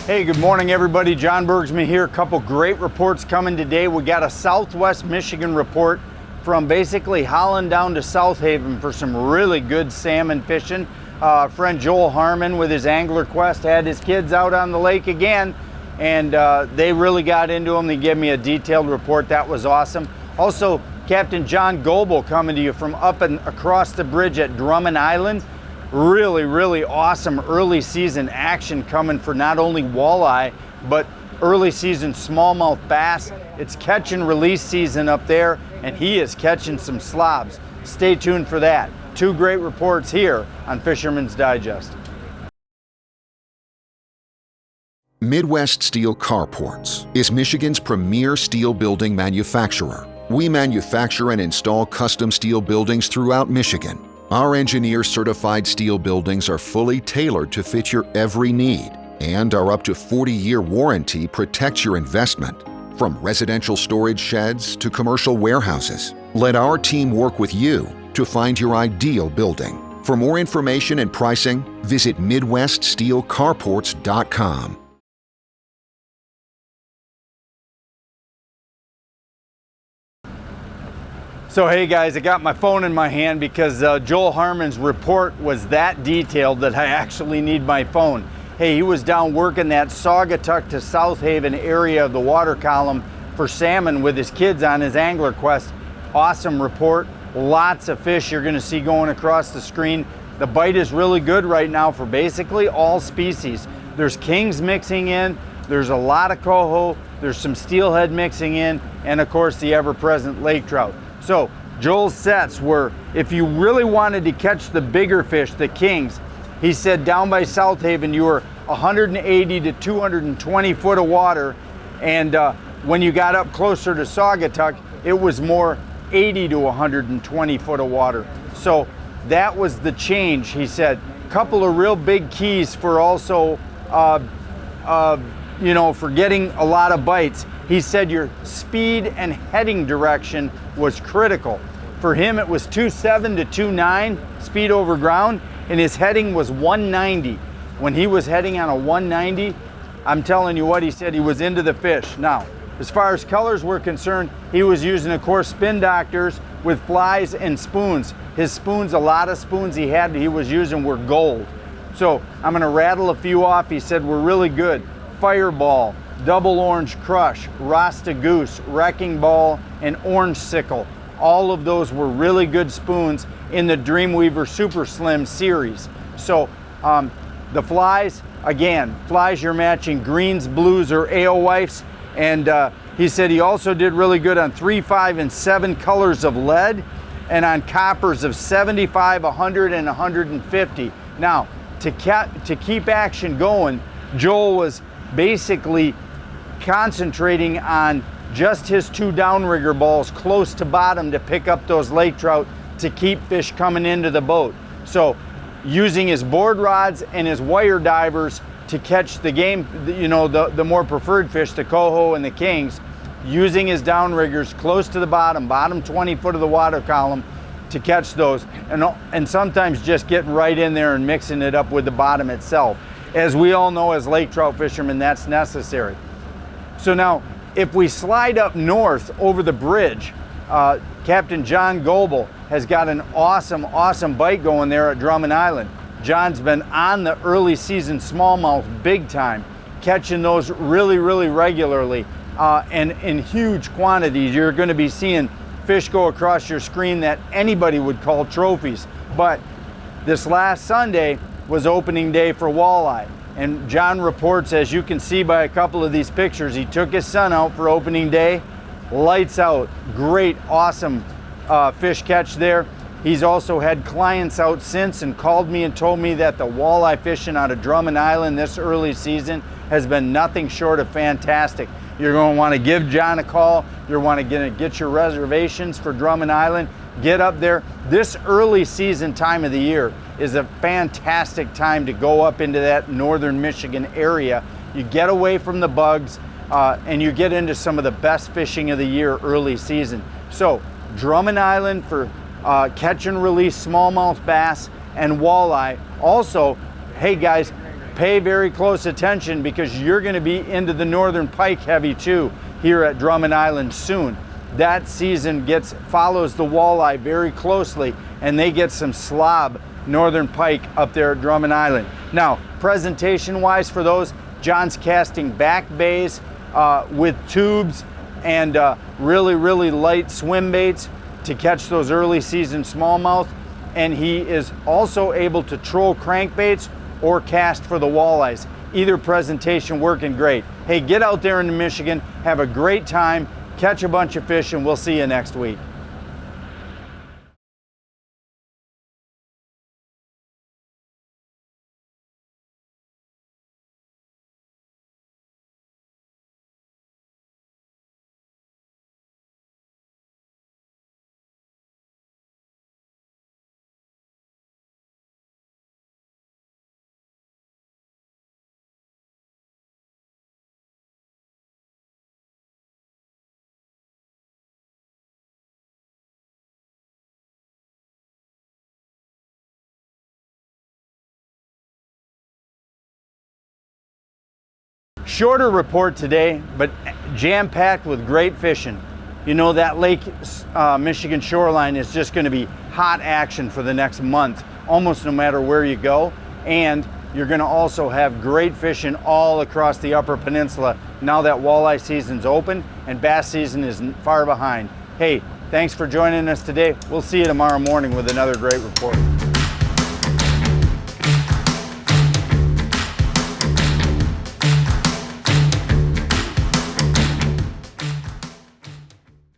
Hey, good morning everybody. John Bergsman here. A couple great reports coming today. We got a Southwest Michigan report from basically Holland down to South Haven for some really good salmon fishing. Friend Joel Harmon with his Angler Quest had his kids out on the lake again, and they really got into them. They gave me a detailed report. That was awesome. Also, Captain John Goebel coming to you from up and across the bridge at Drummond Island. Really awesome early season action coming for not only walleye, but early season smallmouth bass. It's catch and release season up there, and he is catching some slobs. Stay tuned for that. Two great reports here on Fisherman's Digest. Midwest Steel Carports is Michigan's premier steel building manufacturer. We manufacture and install custom steel buildings throughout Michigan. Our engineer-certified steel buildings are fully tailored to fit your every need, and our up to 40-year warranty protects your investment. From residential storage sheds to commercial warehouses, let our team work with you to find your ideal building. For more information and pricing, visit MidwestSteelCarports.com. So hey guys, I got my phone in my hand because Joel Harmon's report was that detailed that I actually need my phone. Hey, he was down working that Saugatuck to South Haven area of the water column for salmon with his kids on his Angler Quest. Awesome report, lots of fish you're gonna see going across the screen. The bite is really good right now for basically all species. There's kings mixing in, there's a lot of coho, there's some steelhead mixing in, and of course the ever-present lake trout. So Joel's sets were, if you really wanted to catch the bigger fish, the kings, he said down by South Haven you were 180 to 220 foot of water, and when you got up closer to Saugatuck, it was more 80 to 120 foot of water. So that was the change, he said. Couple of real big keys for also, for getting a lot of bites. He said your speed and heading direction was critical. For him, it was 2.7 to 2.9 speed over ground, and his heading was 190. When he was heading on a 190, I'm telling you what, he said he was into the fish. Now, as far as colors were concerned, he was using, of course, spin doctors with flies and spoons. His spoons, a lot of spoons he was using were gold. So I'm gonna rattle a few off. He said were really good. Fireball, Double Orange Crush, Rasta Goose, Wrecking Ball, and Orange Sickle. All of those were really good spoons in the Dreamweaver Super Slim series. So the flies, again, flies you're matching greens, blues, or alewives. And he said he also did really good on 3, 5, and 7 colors of lead, and on coppers of 75, 100, and 150. Now, to keep action going, Joel was basically concentrating on just his 2 downrigger balls close to bottom to pick up those lake trout to keep fish coming into the boat. So using his board rods and his wire divers to catch the game, the more preferred fish, the coho and the kings, using his downriggers close to the bottom 20 foot of the water column to catch those, and sometimes just getting right in there and mixing it up with the bottom itself. As we all know as lake trout fishermen, that's necessary. So now, if we slide up north over the bridge, Captain John Goebel has got an awesome bite going there at Drummond Island. John's been on the early season smallmouth big time, catching those really regularly and in huge quantities. You're gonna be seeing fish go across your screen that anybody would call trophies. But this last Sunday was opening day for walleye. And John reports, as you can see by a couple of these pictures, he took his son out for opening day. Lights out, great, awesome fish catch there. He's also had clients out since and called me and told me that the walleye fishing out of Drummond Island this early season has been nothing short of fantastic. You're going to want to give John a call. You're want to get your reservations for Drummond Island. Get up there. This early season time of the year is a fantastic time to go up into that northern Michigan area. You get away from the bugs and you get into some of the best fishing of the year early season. So Drummond Island for catch and release smallmouth bass and walleye. Also, hey guys, pay very close attention because you're going to be into the northern pike heavy too here at Drummond Island soon. That season follows the walleye very closely, and they get some slob northern pike up there at Drummond Island. Now, presentation wise for those, John's casting back bays with tubes and really light swim baits to catch those early season smallmouth, and he is also able to troll crankbaits or cast for the walleyes. Either presentation working great. Hey, get out there in Michigan, have a great time, catch a bunch of fish, and we'll see you next week. Shorter report today, but jam-packed with great fishing. You know, that Lake Michigan shoreline is just going to be hot action for the next month, almost no matter where you go. And you're going to also have great fishing all across the Upper Peninsula now that walleye season's open and bass season is far behind. Hey, thanks for joining us today. We'll see you tomorrow morning with another great report.